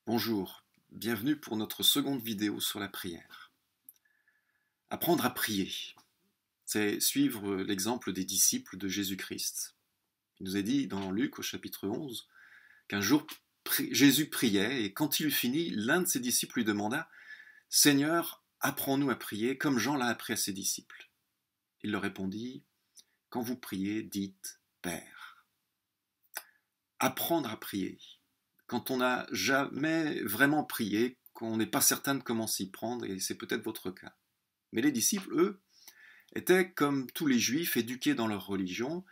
Bonjour, bienvenue pour notre seconde vidéo sur la prière. Apprendre à prier, c'est suivre l'exemple des disciples de Jésus-Christ. Il nous est dit dans Luc au chapitre 11 qu'un jour Jésus priait et quand il eut fini, l'un de ses disciples lui demanda « Seigneur, apprends-nous à prier comme Jean l'a appris à ses disciples. » Il leur répondit « Quand vous priez, dites Père. » Apprendre à prier. Quand on n'a jamais vraiment prié, qu'on n'est pas certain de comment s'y prendre, et c'est peut-être votre cas. Mais les disciples, eux, étaient comme tous les juifs éduqués dans leur religion,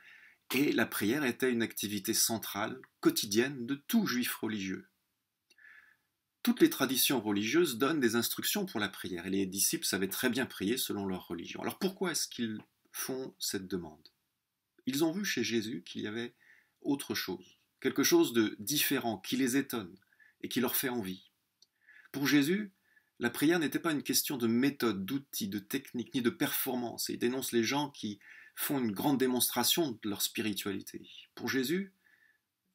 et la prière était une activité centrale, quotidienne, de tout juif religieux. Toutes les traditions religieuses donnent des instructions pour la prière, et les disciples savaient très bien prier selon leur religion. Alors pourquoi est-ce qu'ils font cette demande? Ils ont vu chez Jésus qu'il y avait autre chose, quelque chose de différent, qui les étonne et qui leur fait envie. Pour Jésus, la prière n'était pas une question de méthode, d'outils, de technique, ni de performance, et il dénonce les gens qui font une grande démonstration de leur spiritualité. Pour Jésus,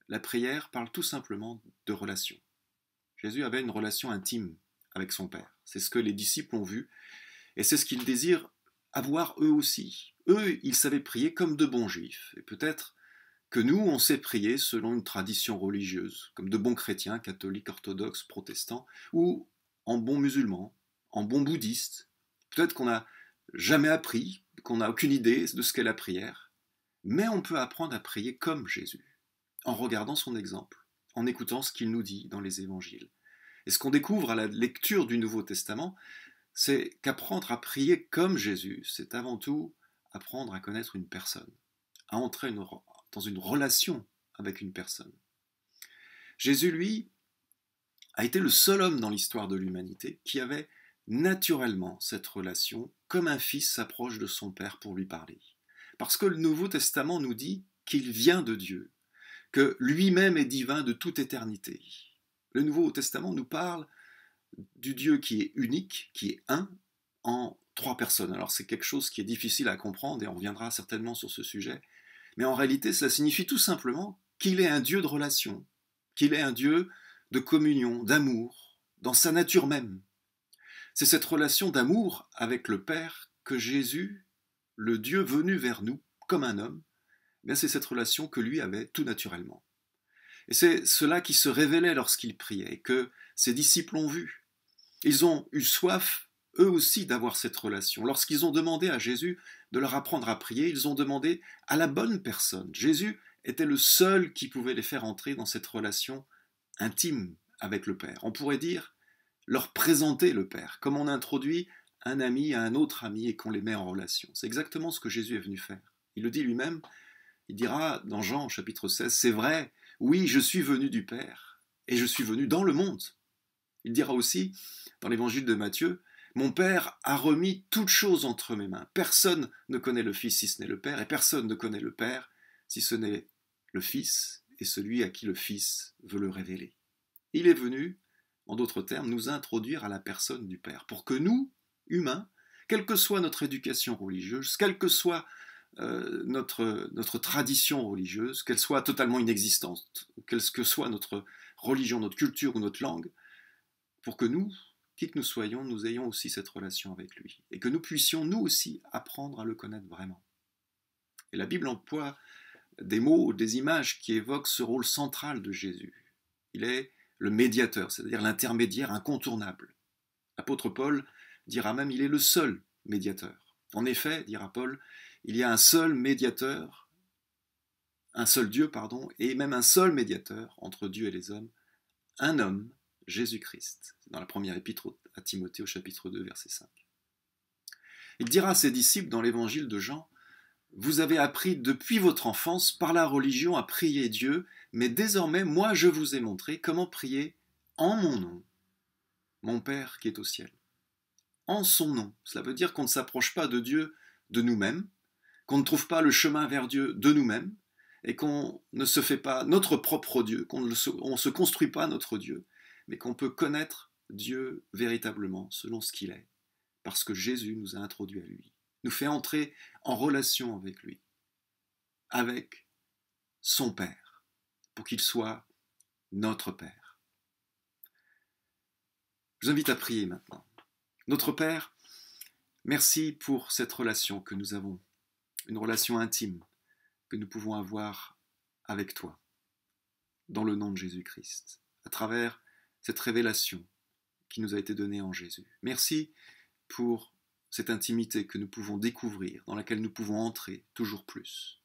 la prière parle tout simplement de relation. Jésus avait une relation intime avec son Père. C'est ce que les disciples ont vu, et c'est ce qu'ils désirent avoir eux aussi. Eux, ils savaient prier comme de bons juifs, et peut-être que nous, on sait prier selon une tradition religieuse, comme de bons chrétiens, catholiques, orthodoxes, protestants, ou en bons musulmans, en bons bouddhistes. Peut-être qu'on n'a jamais appris, qu'on n'a aucune idée de ce qu'est la prière, mais on peut apprendre à prier comme Jésus, en regardant son exemple, en écoutant ce qu'il nous dit dans les évangiles. Et ce qu'on découvre à la lecture du Nouveau Testament, c'est qu'apprendre à prier comme Jésus, c'est avant tout apprendre à connaître une personne, à entrer dans une relation avec une personne. Jésus, lui, a été le seul homme dans l'histoire de l'humanité qui avait naturellement cette relation, comme un fils s'approche de son père pour lui parler. Parce que le Nouveau Testament nous dit qu'il vient de Dieu, que lui-même est divin de toute éternité. Le Nouveau Testament nous parle du Dieu qui est unique, qui est un, en trois personnes. Alors c'est quelque chose qui est difficile à comprendre et on reviendra certainement sur ce sujet. Mais en réalité, cela signifie tout simplement qu'il est un Dieu de relation, qu'il est un Dieu de communion, d'amour, dans sa nature même. C'est cette relation d'amour avec le Père que Jésus, le Dieu venu vers nous comme un homme, c'est cette relation que lui avait tout naturellement. Et c'est cela qui se révélait lorsqu'il priait, et que ses disciples ont vu. Ils ont eu soif, eux aussi, d'avoir cette relation. Lorsqu'ils ont demandé à Jésus de leur apprendre à prier, ils ont demandé à la bonne personne. Jésus était le seul qui pouvait les faire entrer dans cette relation intime avec le Père. On pourrait dire leur présenter le Père, comme on introduit un ami à un autre ami et qu'on les met en relation. C'est exactement ce que Jésus est venu faire. Il le dit lui-même, il dira dans Jean chapitre 16, c'est vrai, oui, je suis venu du Père et je suis venu dans le monde. Il dira aussi dans l'évangile de Matthieu, mon Père a remis toutes choses entre mes mains. Personne ne connaît le Fils si ce n'est le Père, et personne ne connaît le Père si ce n'est le Fils et celui à qui le Fils veut le révéler. Il est venu, en d'autres termes, nous introduire à la personne du Père, pour que nous, humains, quelle que soit notre éducation religieuse, quelle que soit notre tradition religieuse, qu'elle soit totalement inexistante, quelle que soit notre religion, notre culture ou notre langue, pour que nous, qui que nous soyons, nous ayons aussi cette relation avec lui, et que nous puissions nous aussi apprendre à le connaître vraiment. Et la Bible emploie des mots, des images qui évoquent ce rôle central de Jésus. Il est le médiateur, c'est-à-dire l'intermédiaire incontournable. L'apôtre Paul dira même il est le seul médiateur. En effet, dira Paul, il y a un seul médiateur, un seul Dieu, et même un seul médiateur entre Dieu et les hommes, un homme, Jésus-Christ. C'est dans la première épître à Timothée au chapitre 2, verset 5. Il dira à ses disciples dans l'évangile de Jean, vous avez appris depuis votre enfance par la religion à prier Dieu, mais désormais, moi, je vous ai montré comment prier en mon nom, mon Père qui est au ciel. En son nom. Cela veut dire qu'on ne s'approche pas de Dieu de nous-mêmes, qu'on ne trouve pas le chemin vers Dieu de nous-mêmes, et qu'on ne se fait pas notre propre Dieu, qu'on ne se construit pas notre Dieu, mais qu'on peut connaître Dieu véritablement selon ce qu'il est, parce que Jésus nous a introduits à lui, nous fait entrer en relation avec lui, avec son Père, pour qu'il soit notre Père. Je vous invite à prier maintenant. Notre Père, merci pour cette relation que nous avons, une relation intime que nous pouvons avoir avec toi, dans le nom de Jésus-Christ, à travers cette révélation qui nous a été donnée en Jésus. Merci pour cette intimité que nous pouvons découvrir, dans laquelle nous pouvons entrer toujours plus.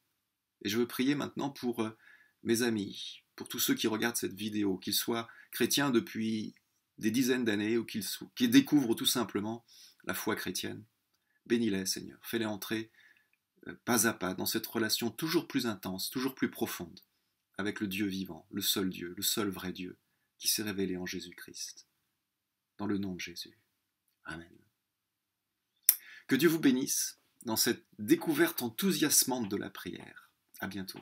Et je veux prier maintenant pour mes amis, pour tous ceux qui regardent cette vidéo, qu'ils soient chrétiens depuis des dizaines d'années ou qu'ils découvrent tout simplement la foi chrétienne. Bénis-les, Seigneur. Fais-les entrer pas à pas dans cette relation toujours plus intense, toujours plus profonde avec le Dieu vivant, le seul vrai Dieu qui s'est révélé en Jésus-Christ. Dans le nom de Jésus. Amen. Que Dieu vous bénisse dans cette découverte enthousiasmante de la prière. À bientôt.